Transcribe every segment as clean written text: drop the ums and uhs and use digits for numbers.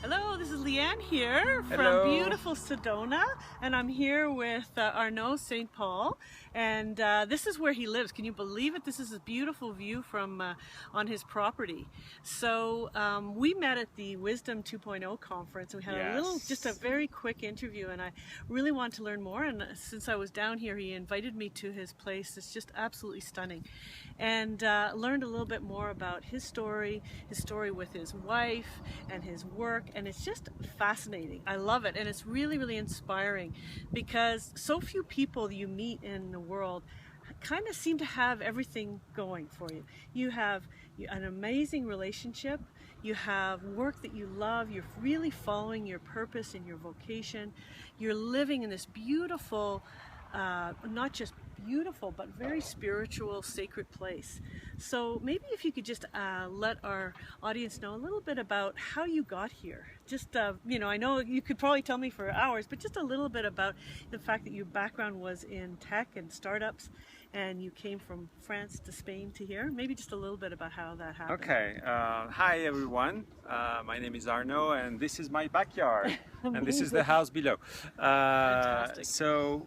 Hello, this is Lianne here from Hello. beautiful Sedona, and I'm here with Arnaud Saint-Paul, and this is where he lives. Can you believe it? This is a beautiful view from on his property. So we met at the Wisdom 2.0 conference, and we had just a very quick interview, and I really want to learn more. And since I was down here, he invited me to his place. It's just absolutely stunning, and learned a little bit more about his story with his wife and his work. And it's just fascinating. I love it, and it's really, really inspiring because so few people you meet in the world kind of seem to have everything going for you. You have an amazing relationship, you have work that you love, you're really following your purpose and your vocation, you're living in this beautiful, not just beautiful, but very spiritual, sacred place. So maybe if you could just let our audience know a little bit about how you got here. Just, you know, I know you could probably tell me for hours, but just a little bit about the fact that your background was in tech and startups, and you came from France to Spain to here. Maybe just a little bit about how that happened. Okay. Hi everyone. My name is Arnaud, and this is my backyard, and this is the house below. Fantastic. So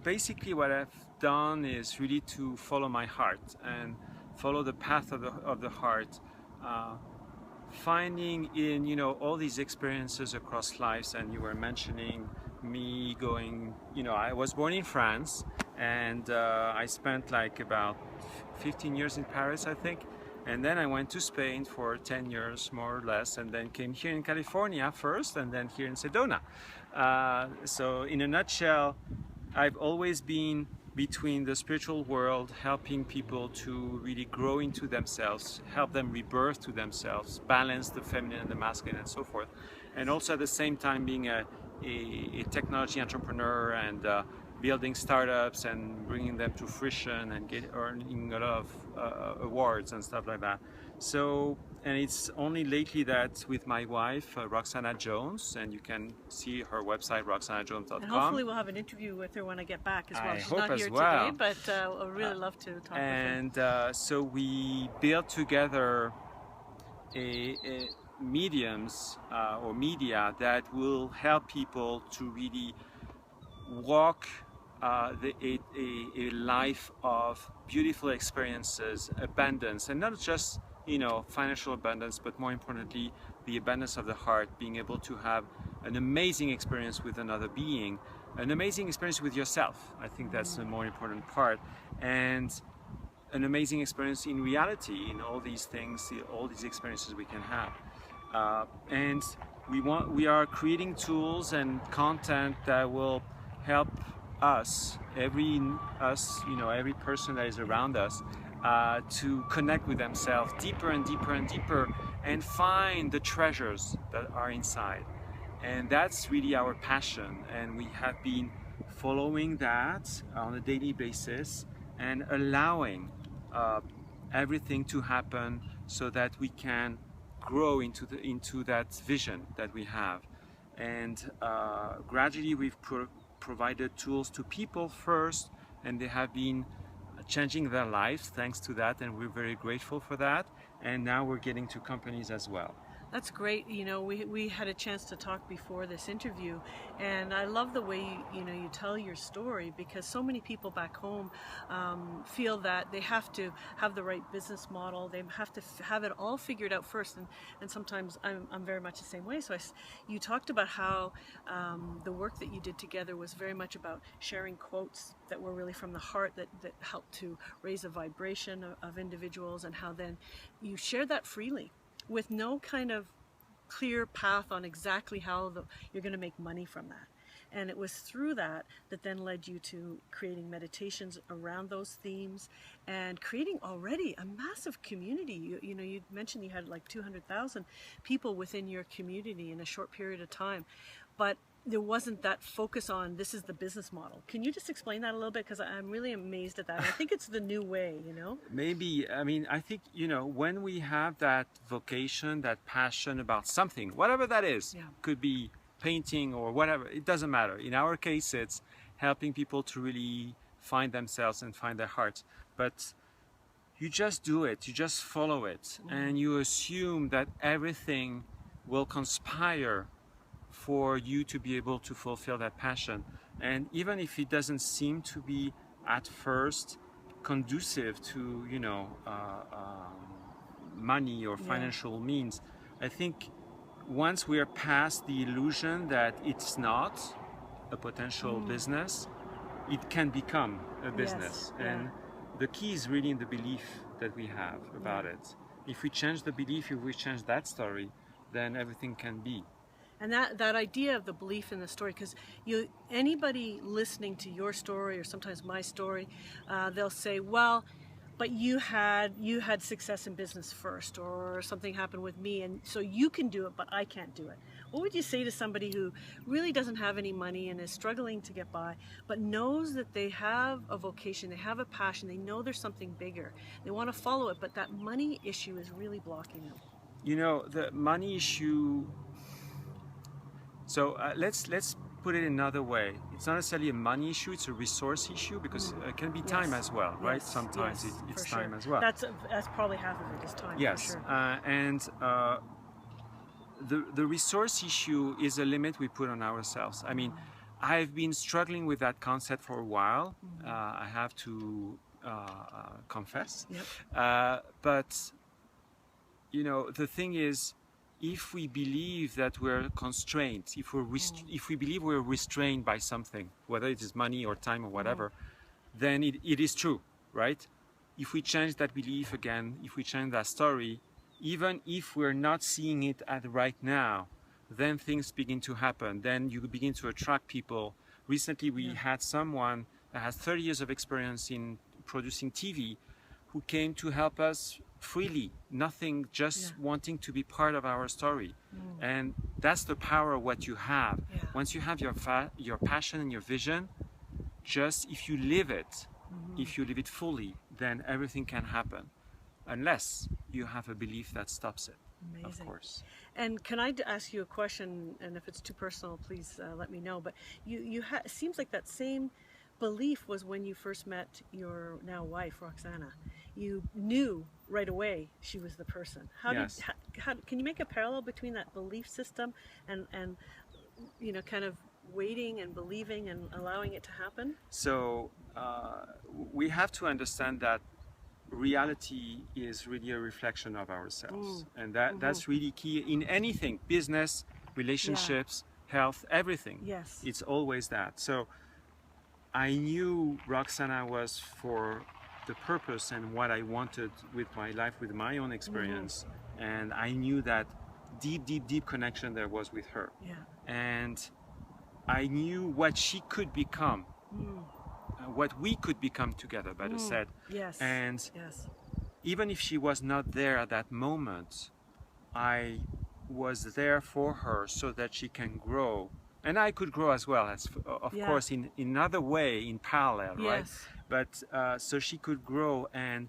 basically what I've done is really to follow my heart and follow the path of the heart, finding in all these experiences across lives. And you were mentioning me going, I was born in France, and I spent like about 15 years in Paris, I think, and then I went to Spain for 10 years more or less, and then came here in California first, and then here in Sedona. So in a nutshell, I've always been between the spiritual world, helping people to really grow into themselves, help them rebirth to themselves, balance the feminine and the masculine and so forth. And also at the same time being a technology entrepreneur and building startups and bringing them to fruition and earning a lot of awards and stuff like that. So, and it's only lately that with my wife, Roxana Jones, and you can see her website, roxanajones.com. And hopefully we'll have an interview with her when I get back as well. I She's hope not as here well. today, but I'd really love to talk with her. And so we built together a mediums or media that will help people to really walk a life of beautiful experiences, abundance, and not just financial abundance, but more importantly the abundance of the heart, being able to have an amazing experience with another being, an amazing experience with yourself. I think that's the more important part, and an amazing experience in reality, in all these things, all these experiences we can have. And we are creating tools and content that will help us, every person that is around us, to connect with themselves deeper and deeper and deeper, and find the treasures that are inside. And that's really our passion, and we have been following that on a daily basis and allowing everything to happen so that we can grow into that vision that we have. And gradually we've provided tools to people first, and they have been changing their lives thanks to that, and we're very grateful for that. And now we're getting to companies as well. That's great. We had a chance to talk before this interview, and I love the way you tell your story, because so many people back home feel that they have to have the right business model, they have to have it all figured out first, and sometimes I'm very much the same way. So you talked about how the work that you did together was very much about sharing quotes that were really from the heart, that helped to raise a vibration of individuals, and how then you shared that freely, with no kind of clear path on exactly how you're going to make money from that. And it was through that then led you to creating meditations around those themes, and creating already a massive community. You mentioned you had like 200,000 people within your community in a short period of time, but there wasn't that focus on this is the business model. Can you just explain that a little bit? Because I'm really amazed at that. I think it's the new way, Maybe, I think, when we have that vocation, that passion about something, whatever that is, could be painting or whatever, it doesn't matter. In our case, it's helping people to really find themselves and find their hearts. But you just do it, you just follow it, and you assume that everything will conspire for you to be able to fulfill that passion. And even if it doesn't seem to be at first conducive to, money or financial means, I think once we are past the illusion that it's not a potential business, it can become a business. And the key is really in the belief that we have about it. If we change the belief, if we change that story, then everything can be. And that idea of the belief in the story, because anybody listening to your story or sometimes my story, they'll say, well, but you had success in business first, or something happened with me, and so you can do it, but I can't do it. What would you say to somebody who really doesn't have any money and is struggling to get by, but knows that they have a vocation, they have a passion, they know there's something bigger, they want to follow it, but that money issue is really blocking them? The money issue. So let's put it another way. It's not necessarily a money issue; it's a resource issue, because it can be time as well, right? Sometimes it's time as well. That's probably half of it is time. Yes, for sure. And the resource issue is a limit we put on ourselves. I mean, I've been struggling with that concept for a while. I have to confess. But the thing is, if we believe that we're constrained, if we believe we're restrained by something, whether it is money or time or whatever, then it is true, right? If we change that belief again, if we change that story, even if we're not seeing it right now, then things begin to happen. Then you begin to attract people. Recently, we had someone that has 30 years of experience in producing TV who came to help us freely, nothing, just wanting to be part of our story. And that's the power of what you have. Once you have your passion and your vision, just if you live it, if you live it fully, then everything can happen, unless you have a belief that stops it. Amazing. Of course. And can I ask you a question, and if it's too personal, please let me know, but it seems like that same belief was when you first met your now wife, Roxana. You knew right away she was the person. How can you make a parallel between that belief system and kind of waiting and believing and allowing it to happen? So we have to understand that reality is really a reflection of ourselves, and that's really key in anything: business, relationships, health, everything. Yes, it's always that. So I knew Roxana was for the purpose and what I wanted with my life, with my own experience, and I knew that deep connection there was with her. And I knew what she could become, what we could become together, better said. And even if she was not there at that moment, I was there for her so that she can grow. And I could grow as well, as of course, in another way, in parallel, right? But so she could grow and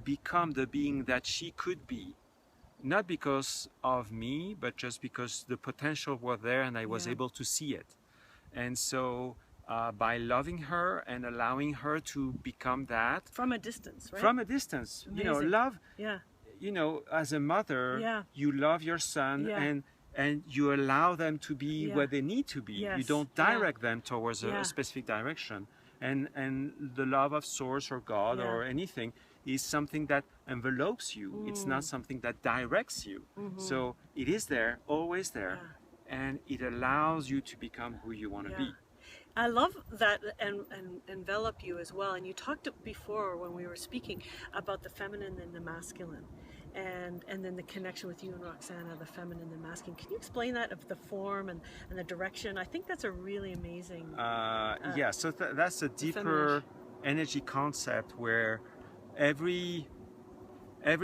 become the being that she could be, not because of me, but just because the potential was there and I was able to see it. And so by loving her and allowing her to become that. From a distance, right? From a distance. Amazing. Love, as a mother, you love your son and you allow them to be where they need to be. You don't direct them towards a specific direction. And the love of Source or God or anything is something that envelopes you. It's not something that directs you. So it is there, always there, and it allows you to become who you want to be. I love that and envelop you as well. And you talked before when we were speaking about the feminine and the masculine. And then the connection with you and Roxana, the feminine and the masculine. Can you explain that, of the form and the direction? I think that's a really amazing... so that's a deeper energy concept where every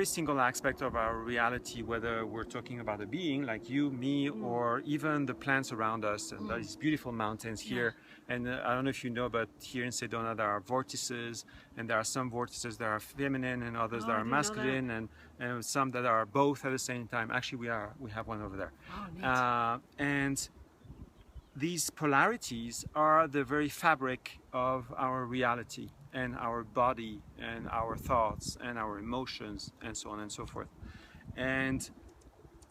single aspect of our reality, whether we're talking about a being like you, me, or even the plants around us, and these beautiful mountains here. And I don't know if you know, but here in Sedona there are vortices, and there are some vortices that are feminine and others that are masculine, and some that are both at the same time. Actually, we have one over there. And these polarities are the very fabric of our reality and our body and our thoughts and our emotions and so on and so forth. And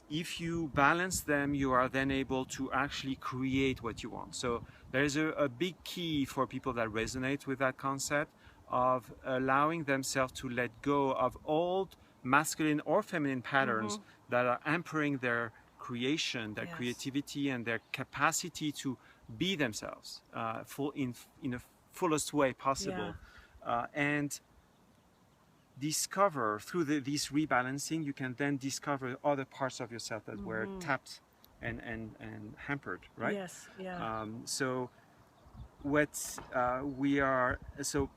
if you balance them, you are then able to actually create what you want. So there's a big key for people that resonate with that concept of allowing themselves to let go of old masculine or feminine patterns that are hampering their creation, their creativity, and their capacity to be themselves in a fullest way possible. And discover through this rebalancing, you can then discover other parts of yourself that were tapped and hampered, right? Yes, yeah. So what so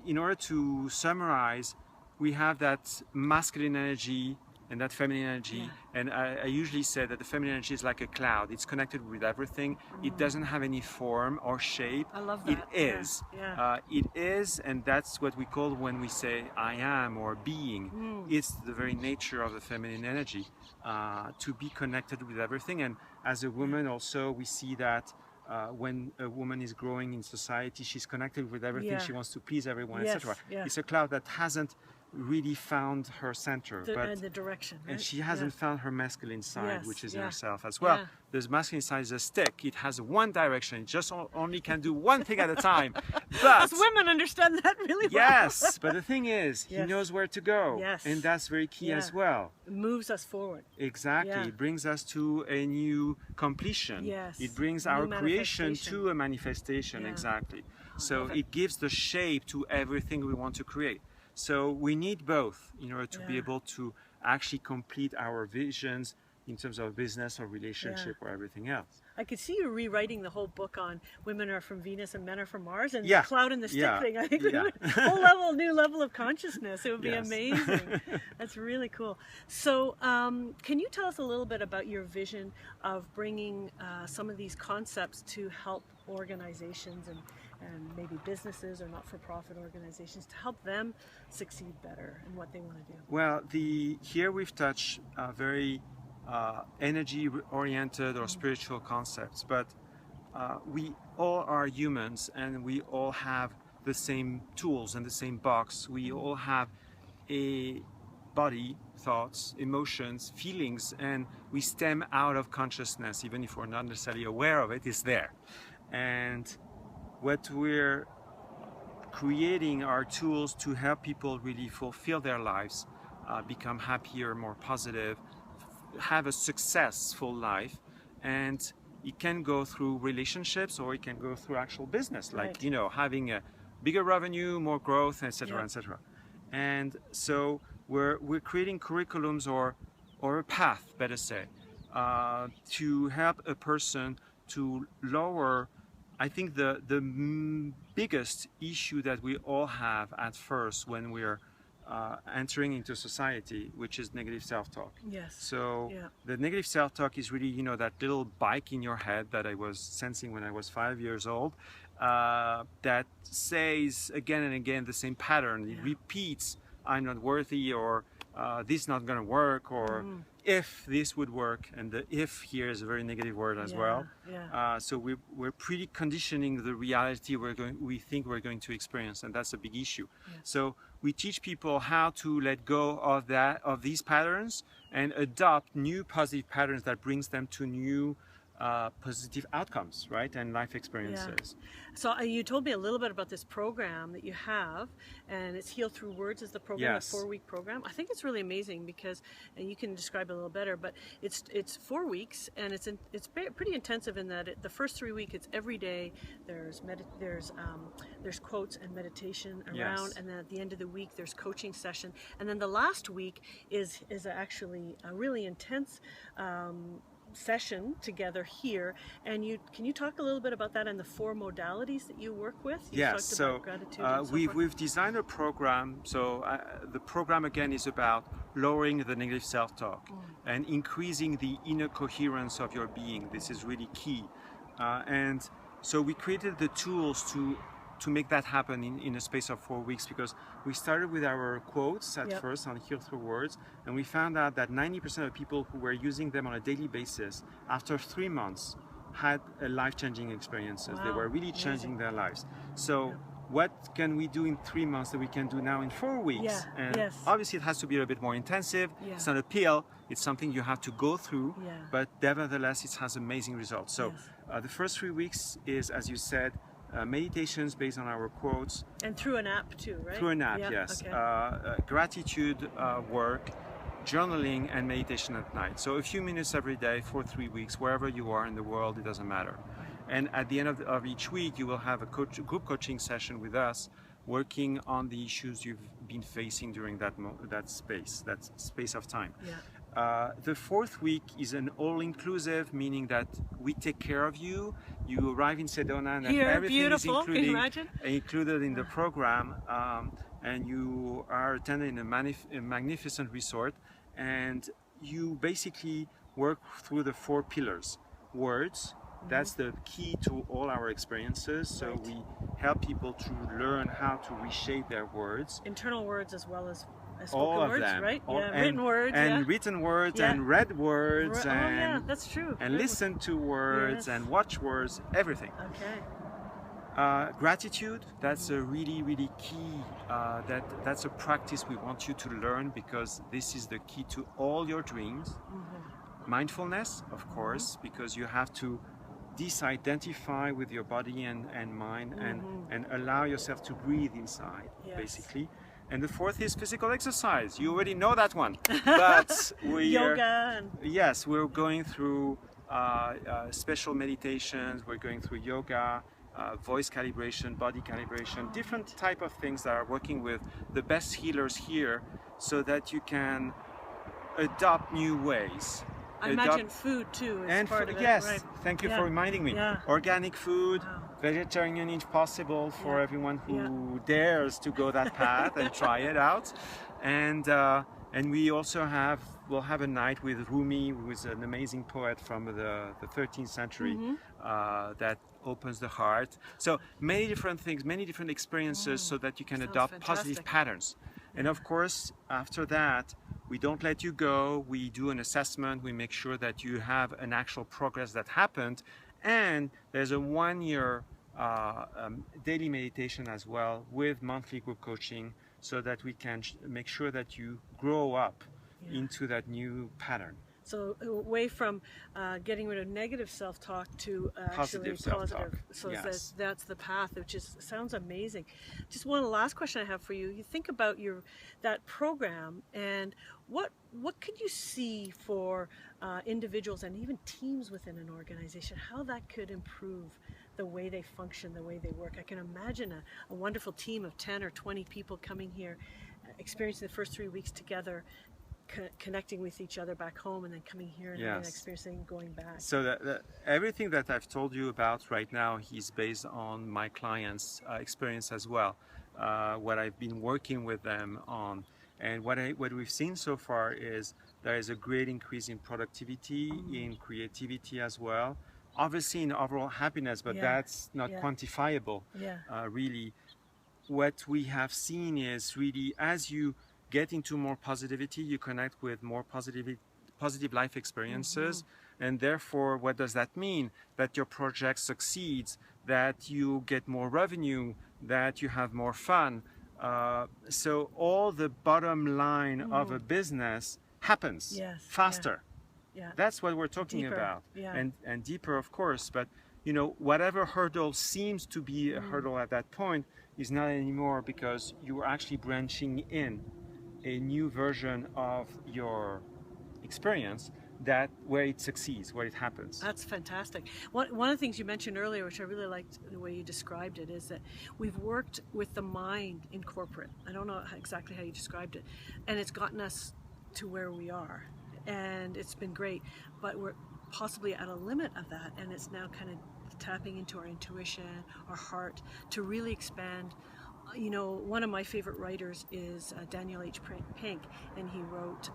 in order to summarize, we have that masculine energy and that feminine energy, and I usually say that the feminine energy is like a cloud. It's connected with everything. It doesn't have any form or shape. I love that. It is. It is, and that's what we call when we say I am or being. It's the very nature of the feminine energy, to be connected with everything. And as a woman also, we see that when a woman is growing in society, she's connected with everything. She wants to please everyone, etc. It's a cloud that hasn't really found her center, but the direction, right? And she hasn't found her masculine side, which is in herself as well. This masculine side is a stick. It has one direction. It just only can do one thing at a time. But us women understand that really well. Yes, but the thing is, he knows where to go, and that's very key as well. It moves us forward. Exactly. It brings us to a new completion. It brings our creation to a manifestation. Exactly. So it gives the shape to everything we want to create. So we need both in order to be able to actually complete our visions in terms of business or relationship or everything else. I could see you rewriting the whole book on women are from Venus and men are from Mars, and the cloud and the stick thing. I think whole new level of consciousness. It would be amazing. That's really cool. So can you tell us a little bit about your vision of bringing some of these concepts to help organizations and maybe businesses or not-for-profit organizations to help them succeed better in what they want to do? Well, here we've touched very energy-oriented or spiritual concepts, but we all are humans and we all have the same tools and the same box. We all have a body, thoughts, emotions, feelings, and we stem out of consciousness, even if we're not necessarily aware of it, it's there. And what we're creating are tools to help people really fulfill their lives, become happier, more positive, have a successful life. And it can go through relationships or it can go through actual business, like, you know, having a bigger revenue, more growth, etc., etc. And so we're creating curriculums or a path, better say, to help a person to lower, I think the biggest issue that we all have at first when we're entering into society, which is negative self-talk. So the negative self-talk is really, you know, that little bike in your head that I was sensing when I was 5 years old, that says again and again the same pattern. It repeats, I'm not worthy, or this is not going to work, or if this would work, and the if here is a very negative word as well. So we're pretty conditioning the reality we think we're going to experience, and that's a big issue. So we teach people how to let go of these patterns and adopt new positive patterns that brings them to new positive outcomes, right, and life experiences. So you told me a little bit about this program that you have, and it's Heal Through Words is the program, a 4-week program. I think it's really amazing because, and you can describe it a little better, but it's 4 weeks, and it's pretty intensive in that the first 3 weeks it's every day. There's quotes and meditation around, and then at the end of the week there's coaching session, and then the last week is actually a really intense session together here. And can you talk a little bit about that and the 4 modalities that you work with? So we've designed a program. So the program again is about lowering the negative self-talk and increasing the inner coherence of your being. This is really key. And so we created the tools to make that happen in a space of 4 weeks, because we started with our quotes at first on Heal Through Words, and we found out that 90% of people who were using them on a daily basis after 3 months had life-changing experiences. They were really changing their lives. So what can we do in 3 months that we can do now in 4 weeks? Yeah. And Yes. obviously it has to be a bit more intensive. Yeah. It's not a pill, it's something you have to go through, Yeah. but nevertheless it has amazing results. So Yes. the first 3 weeks is, as you said, meditations based on our quotes. And through an app too, right? Through an app, Yeah, yes. okay. Gratitude work, journaling, and meditation at night. So a few minutes every day for 3 weeks, wherever you are in the world, it doesn't matter. And at the end of each week, you will have a group coaching session with us, working on the issues you've been facing during that space of time. Yeah. The fourth week is an all-inclusive, meaning that we take care of you. You arrive in Sedona and Here, everything beautiful. is Can you imagine? included in the program, and you are attending a magnificent resort, and you basically work through the 4 pillars. Words, that's the key to all our experiences. So Right. we help people to learn how to reshape their words. Internal words as well as spoken All of words, them, right? all- Yeah, written words. and Yeah. written words, Yeah. and read words, Oh yeah, and that's true. and listen to words, Yes. and watch words, everything. Okay. Gratitude, that's a really key. That's a practice we want you to learn, because this is the key to all your dreams. Mindfulness, of course, because you have to disidentify with your body and mind, and allow yourself to breathe inside, Yes. basically. And the fourth is physical exercise. You already know that one, but Yoga and yes, we're going through special meditations. We're going through yoga, voice calibration, body calibration, different type of things that are working with the best healers here, so that you can adopt new ways. I imagine food too is And part of it. yes, Right. thank you Yeah. for reminding me. Yeah. Organic food, Wow. vegetarian if possible, for Yeah. everyone who dares to go that path and try it out. And we also we'll have a night with Rumi, who is an amazing poet from the 13th century, that opens the heart. So many different things, many different experiences, so that you can Sounds adopt fantastic. positive patterns. And of course, after that, we don't let you go. We do an assessment. We make sure that you have an actual progress that happened. And there's a 1-year daily meditation as well, with monthly group coaching, so that we can make sure that you grow up into that new pattern. So away from getting rid of negative self-talk to actually Positive self-talk. So Yes. that's the path, which sounds amazing. Just one last question I have for you. You think about that program, and what could you see for individuals and even teams within an organization, how that could improve the way they function, the way they work? I can imagine a wonderful team of 10 or 20 people coming here, experiencing the first 3 weeks together, connecting with each other back home, and then coming here and having an experience and going back. So everything that I've told you about right now is based on my clients' experience as well. What I've been working with them on, and what we've seen so far is there is a great increase in productivity, in creativity as well. Obviously in overall happiness, but that's not quantifiable. Really, what we have seen is really, as you get into more positivity, you connect with more positive life experiences, and therefore what does that mean? That your project succeeds, that you get more revenue, that you have more fun. So all the bottom line of a business happens faster. That's what we're talking about. And deeper, of course, but whatever hurdle seems to be a hurdle at that point is not anymore, because you are actually branching in a new version of your experience, where it succeeds, where it happens. That's fantastic. One of the things you mentioned earlier, which I really liked the way you described it, is that we've worked with the mind in corporate. I don't know exactly how you described it, and it's gotten us to where we are, and it's been great, but we're possibly at a limit of that, and it's now kind of tapping into our intuition, our heart, to really expand. One of my favorite writers is Daniel H. Pink, and he wrote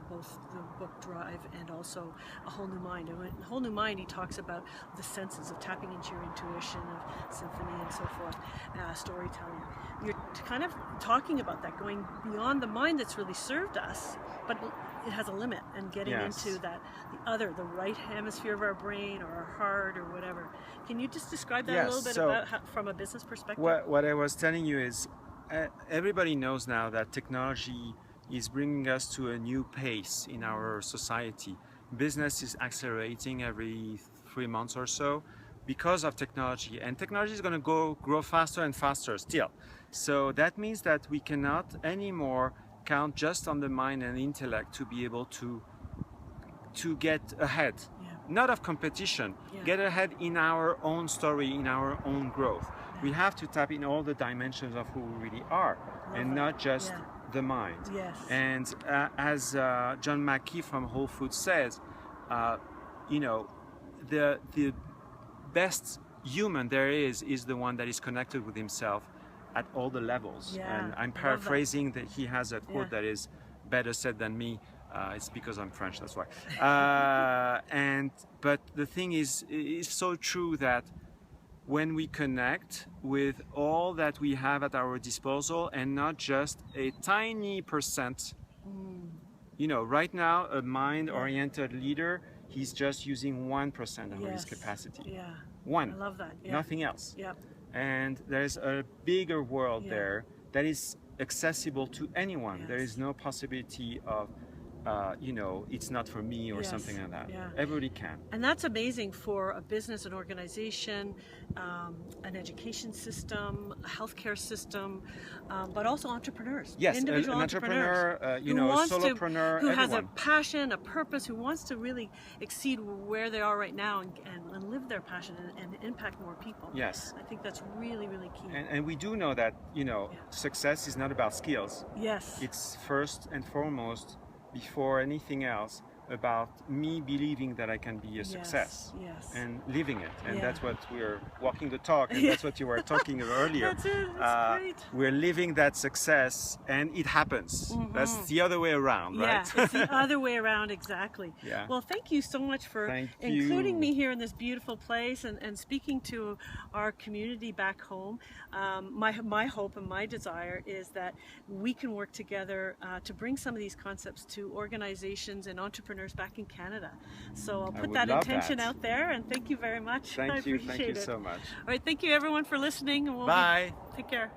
both the book Drive and also A Whole New Mind. And in A Whole New Mind, he talks about the senses of tapping into your intuition, of symphony and so forth, storytelling. kind of talking about that, going beyond the mind that's really served us, but it has a limit, and getting into that, the right hemisphere of our brain or our heart or whatever. Can you just describe that a little bit about from a business perspective? What I was telling you is everybody knows now that technology is bringing us to a new pace in our society. Business is accelerating every 3 months or so because of technology, and technology is going to grow faster and faster still. So that means that we cannot anymore count just on the mind and intellect to be able to get ahead, not of competition, get ahead in our own story, in our own growth. We have to tap in all the dimensions of who we really are, and not just the mind. And as John Mackey from Whole Foods says, you know, the best human there is the one that is connected with himself at all the levels. And I'm paraphrasing that he has a quote that is better said than me. It's because I'm French, that's why. But the thing is, it's so true that when we connect with all that we have at our disposal and not just a tiny percent, you know, right now a mind-oriented leader, he's just using 1% of his capacity. One. I love that. Nothing else. And there's a bigger world there that is accessible to anyone. There is no possibility of you know, it's not for me or something like that. Everybody can. And that's amazing for a business, an organization, an education system, a healthcare system, but also entrepreneurs. Yes, individual an entrepreneur, you know, a solopreneur, who has a passion, a purpose, who wants to really exceed where they are right now and live their passion and impact more people. Yes. I think that's really, really key. And we do know that, you know, success is not about skills. Yes. It's first and foremost, before anything else, about me believing that I can be a success and living it. And that's what we're walking the talk, and that's what you were talking about earlier. That's it. That's great. We're living that success, and it happens. That's the other way around, right? Yeah, it's the other way around, exactly. Well, thank you so much for including me here in this beautiful place and speaking to our community back home. My hope and my desire is that we can work together to bring some of these concepts to organizations and entrepreneurs back in Canada. So I'll put that intention out there, and thank you very much. Thank you so much. All right, thank you everyone for listening, and Bye. Take care.